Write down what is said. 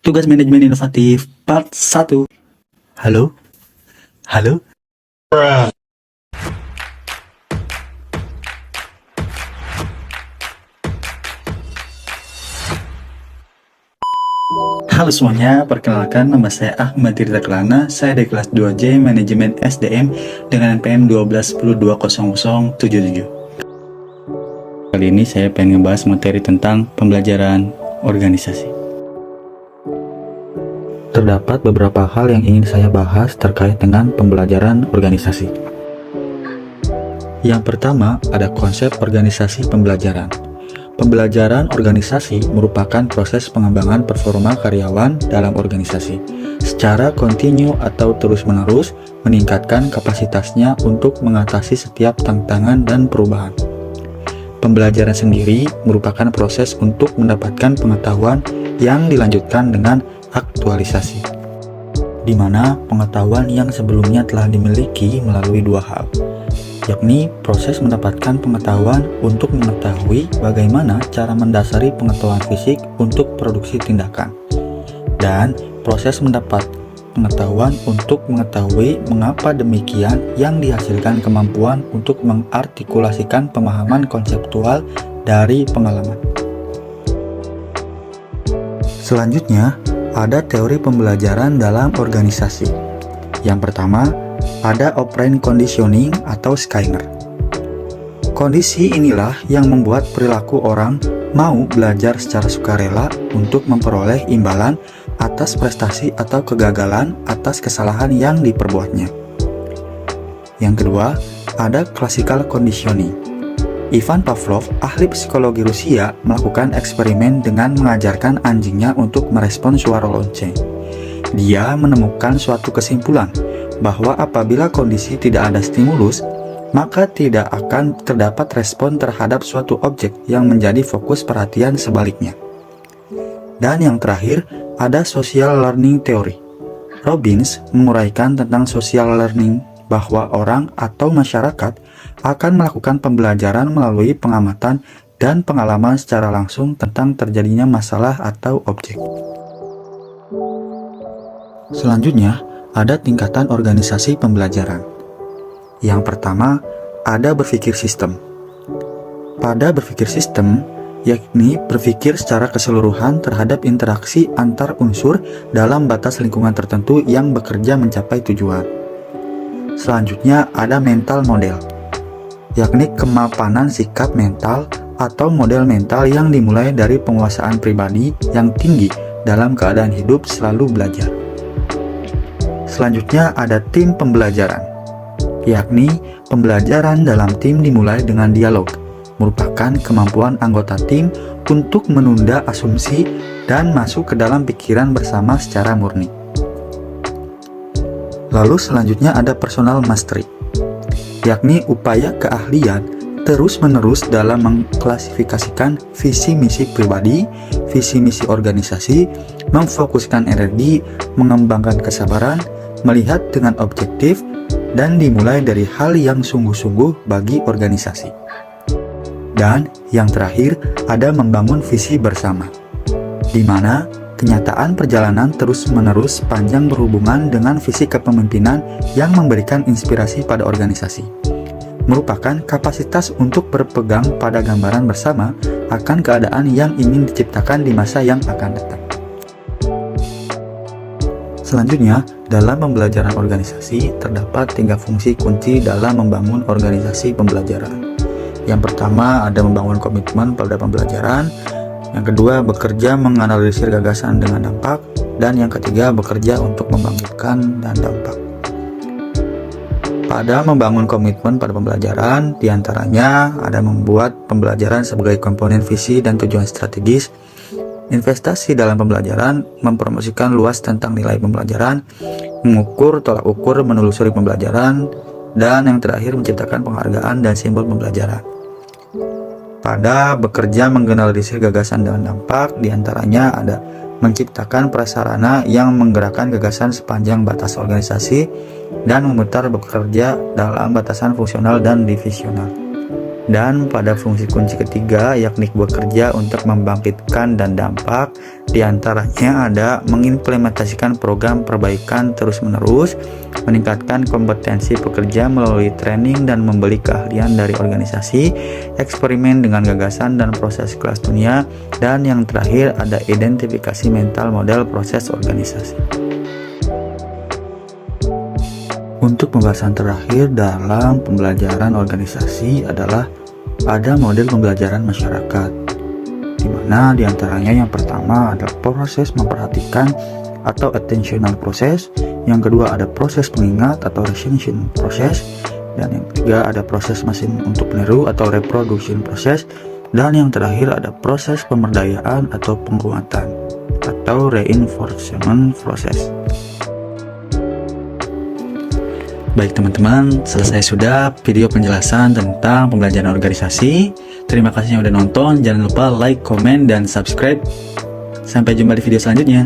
Tugas manajemen inovatif part 1. Halo? Halo? Halo semuanya, perkenalkan nama saya Ahmad Tirta Kelana. Saya dari kelas 2J Manajemen SDM dengan NPM 12/10/0077. Kali ini saya pengen ngebahas materi tentang pembelajaran organisasi. Terdapat beberapa hal yang ingin saya bahas terkait dengan pembelajaran organisasi. Yang pertama, ada konsep organisasi pembelajaran. Pembelajaran organisasi merupakan proses pengembangan performa karyawan dalam organisasi secara kontinu atau terus-menerus meningkatkan kapasitasnya untuk mengatasi setiap tantangan dan perubahan. Pembelajaran sendiri merupakan proses untuk mendapatkan pengetahuan yang dilanjutkan dengan aktualisasi, di mana pengetahuan yang sebelumnya telah dimiliki melalui dua hal, yakni proses mendapatkan pengetahuan untuk mengetahui bagaimana cara mendasari pengetahuan fisik untuk produksi tindakan, dan proses mendapat pengetahuan untuk mengetahui mengapa demikian yang dihasilkan kemampuan untuk mengartikulasikan pemahaman konseptual dari pengalaman. Selanjutnya, ada teori pembelajaran dalam organisasi. Yang pertama, ada operant conditioning atau Skinner. Kondisi inilah yang membuat perilaku orang mau belajar secara sukarela untuk memperoleh imbalan atas prestasi atau kegagalan atas kesalahan yang diperbuatnya. Yang kedua, ada classical conditioning. Ivan Pavlov, ahli psikologi Rusia, melakukan eksperimen dengan mengajarkan anjingnya untuk merespon suara lonceng. Dia menemukan suatu kesimpulan bahwa apabila kondisi tidak ada stimulus, maka tidak akan terdapat respon terhadap suatu objek yang menjadi fokus perhatian sebaliknya. Dan yang terakhir, ada social learning theory. Robbins menguraikan tentang social learning bahwa orang atau masyarakat akan melakukan pembelajaran melalui pengamatan dan pengalaman secara langsung tentang terjadinya masalah atau objek. Selanjutnya, ada tingkatan organisasi pembelajaran. Yang pertama, ada berpikir sistem. Pada berpikir sistem, yakni berpikir secara keseluruhan terhadap interaksi antar unsur dalam batas lingkungan tertentu yang bekerja mencapai tujuan. Selanjutnya ada mental model, yakni kemapanan sikap mental atau model mental yang dimulai dari penguasaan pribadi yang tinggi dalam keadaan hidup selalu belajar. Selanjutnya ada tim pembelajaran, yakni pembelajaran dalam tim dimulai dengan dialog, merupakan kemampuan anggota tim untuk menunda asumsi dan masuk ke dalam pikiran bersama secara murni. Lalu selanjutnya ada personal mastery, yakni upaya keahlian terus-menerus dalam mengklasifikasikan visi misi pribadi, visi misi organisasi, memfokuskan energi, mengembangkan kesabaran, melihat dengan objektif, dan dimulai dari hal yang sungguh-sungguh bagi organisasi. Dan yang terakhir ada membangun visi bersama, di mana kenyataan perjalanan terus-menerus panjang berhubungan dengan visi kepemimpinan yang memberikan inspirasi pada organisasi, merupakan kapasitas untuk berpegang pada gambaran bersama akan keadaan yang ingin diciptakan di masa yang akan datang. Selanjutnya, dalam pembelajaran organisasi terdapat 3 fungsi kunci dalam membangun organisasi pembelajaran. Yang pertama, ada membangun komitmen pada pembelajaran. Yang kedua, bekerja menganalisir gagasan dengan dampak. Dan yang ketiga, bekerja untuk membangkitkan dan dampak. Pada membangun komitmen pada pembelajaran, diantaranya ada membuat pembelajaran sebagai komponen visi dan tujuan strategis, investasi dalam pembelajaran, mempromosikan luas tentang nilai pembelajaran, mengukur tolak ukur menelusuri pembelajaran, dan yang terakhir menciptakan penghargaan dan simbol pembelajaran. Pada bekerja menggeneralisir gagasan dengan dampak, diantaranya ada menciptakan prasarana yang menggerakkan gagasan sepanjang batas organisasi dan memutar bekerja dalam batasan fungsional dan divisional. Dan pada fungsi kunci ketiga, yakni bekerja untuk membangkitkan dan dampak, diantaranya ada mengimplementasikan program perbaikan terus-menerus, meningkatkan kompetensi pekerja melalui training dan membeli keahlian dari organisasi, eksperimen dengan gagasan dan proses kelas dunia, dan yang terakhir ada identifikasi mental model proses organisasi. Untuk pembahasan terakhir dalam pembelajaran organisasi adalah ada model pembelajaran masyarakat, di mana diantaranya yang pertama adalah proses memperhatikan atau attentional process, yang kedua ada proses pengingat atau retention process, dan yang ketiga ada proses mesin untuk meniru atau reproduction process, dan yang terakhir ada proses pemberdayaan atau penguatan atau reinforcement process. Baik teman-teman, selesai sudah video penjelasan tentang pembelajaran organisasi. Terima kasih yang udah nonton, jangan lupa like, komen, dan subscribe. Sampai jumpa di video selanjutnya.